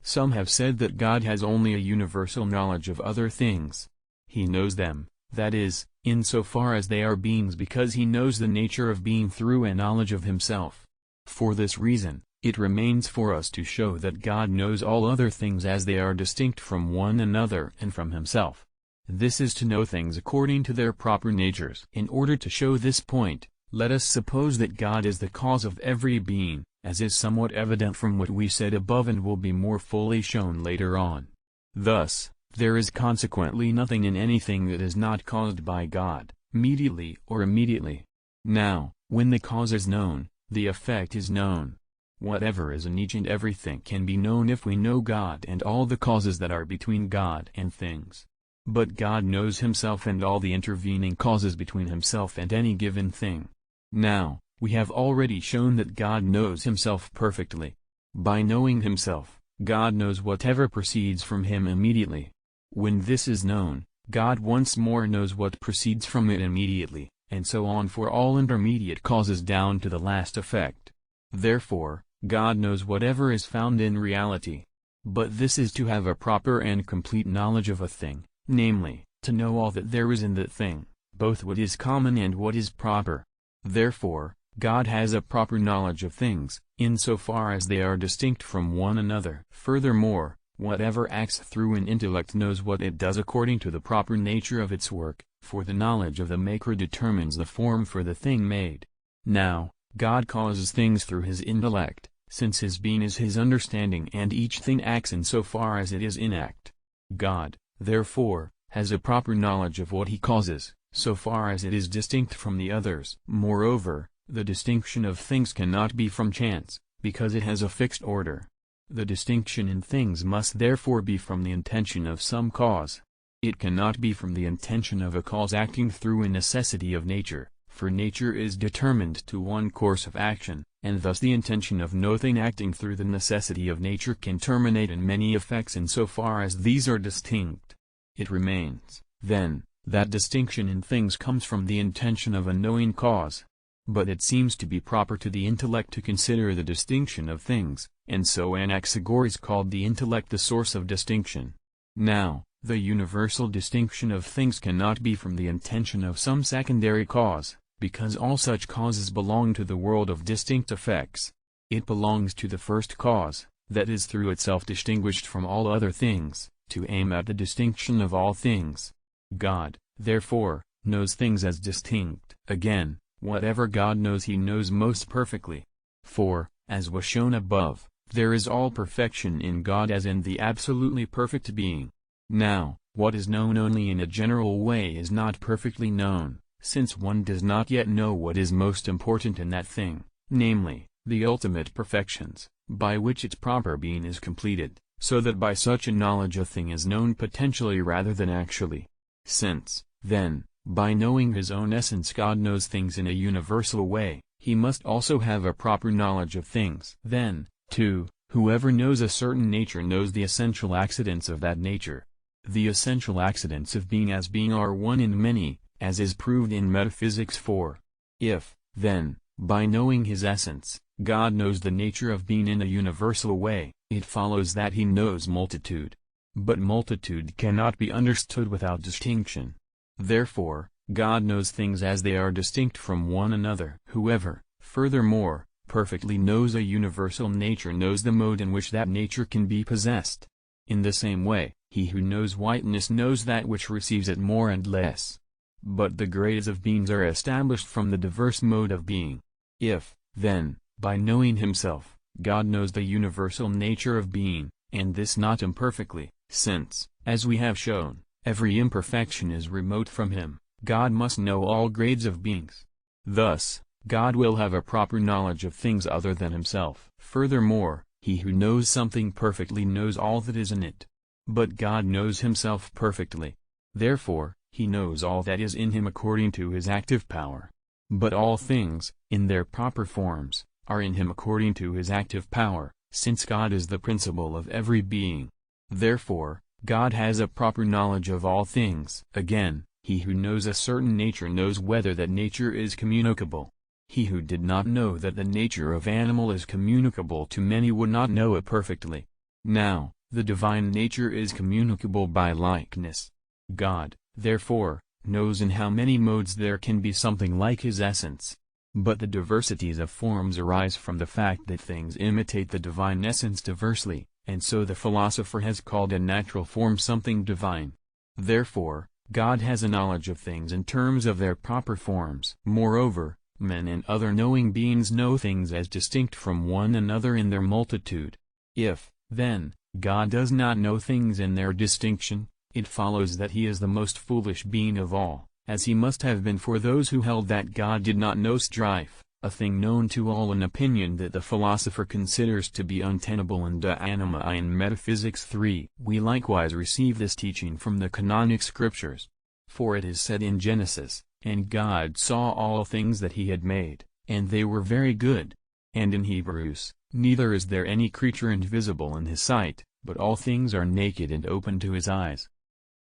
Some have said that God has only a universal knowledge of other things. He knows them, that is, insofar as they are beings, because he knows the nature of being through a knowledge of himself. For this reason, it remains for us to show that God knows all other things as they are distinct from one another and from himself. This is to know things according to their proper natures. In order to show this point, let us suppose that God is the cause of every being, as is somewhat evident from what we said above and will be more fully shown later on. Thus, there is consequently nothing in anything that is not caused by God, mediately or immediately. Now, when the cause is known, the effect is known. Whatever is in each and everything can be known if we know God and all the causes that are between God and things. But God knows himself and all the intervening causes between himself and any given thing. Now, we have already shown that God knows himself perfectly. By knowing himself, God knows whatever proceeds from him immediately. When this is known, God once more knows what proceeds from it immediately, and so on for all intermediate causes down to the last effect. Therefore, God knows whatever is found in reality. But this is to have a proper and complete knowledge of a thing, namely, to know all that there is in that thing, both what is common and what is proper. Therefore, God has a proper knowledge of things, insofar as they are distinct from one another. Furthermore, whatever acts through an intellect knows what it does according to the proper nature of its work, for the knowledge of the Maker determines the form for the thing made. Now, God causes things through his intellect, since his being is his understanding and each thing acts insofar as it is in act. God, therefore, has a proper knowledge of what he causes, so far as it is distinct from the others. Moreover, the distinction of things cannot be from chance, because it has a fixed order. The distinction in things must therefore be from the intention of some cause. It cannot be from the intention of a cause acting through a necessity of nature, for nature is determined to one course of action, and thus the intention of no thing acting through the necessity of nature can terminate in many effects insofar as these are distinct. It remains, then, that distinction in things comes from the intention of a knowing cause. But it seems to be proper to the intellect to consider the distinction of things, and so Anaxagoras called the intellect the source of distinction. Now, the universal distinction of things cannot be from the intention of some secondary cause, because all such causes belong to the world of distinct effects. It belongs to the first cause, that is through itself distinguished from all other things, to aim at the distinction of all things. God, therefore, knows things as distinct. Again, whatever God knows he knows most perfectly. For, as was shown above, there is all perfection in God as in the absolutely perfect being. Now, what is known only in a general way is not perfectly known, since one does not yet know what is most important in that thing, namely, the ultimate perfections, by which its proper being is completed, so that by such a knowledge a thing is known potentially rather than actually. Since, then, by knowing his own essence God knows things in a universal way, he must also have a proper knowledge of things. Then, too, whoever knows a certain nature knows the essential accidents of that nature. The essential accidents of being as being are one in many, as is proved in Metaphysics 4. If, then, by knowing his essence, God knows the nature of being in a universal way, it follows that he knows multitude. But multitude cannot be understood without distinction. Therefore, God knows things as they are distinct from one another. Whoever, furthermore, perfectly knows a universal nature knows the mode in which that nature can be possessed. In the same way, he who knows whiteness knows that which receives it more and less. But the grades of beings are established from the diverse mode of being. If, then, by knowing himself, God knows the universal nature of being, and this not imperfectly, since, as we have shown, every imperfection is remote from him, God must know all grades of beings. Thus, God will have a proper knowledge of things other than himself. Furthermore, he who knows something perfectly knows all that is in it. But God knows himself perfectly. Therefore, he knows all that is in him according to his active power. But all things, in their proper forms, are in him according to his active power, since God is the principle of every being. Therefore, God has a proper knowledge of all things. Again, he who knows a certain nature knows whether that nature is communicable. He who did not know that the nature of animal is communicable to many would not know it perfectly. Now, The divine nature is communicable by likeness. God, therefore, knows in how many modes there can be something like his essence. But the diversities of forms arise from the fact that things imitate the divine essence diversely, and so the philosopher has called a natural form something divine. Therefore, God has a knowledge of things in terms of their proper forms. Moreover, men and other knowing beings know things as distinct from one another in their multitude. If, then, God does not know things in their distinction, it follows that he is the most foolish being of all, as he must have been for those who held that God did not know strife, a thing known to all, an opinion that the philosopher considers to be untenable in De Anima in Metaphysics 3. We likewise receive this teaching from the canonic scriptures. For it is said in Genesis, "And God saw all things that he had made, and they were very good." And in Hebrews, "Neither is there any creature invisible in his sight, but all things are naked and open to his eyes."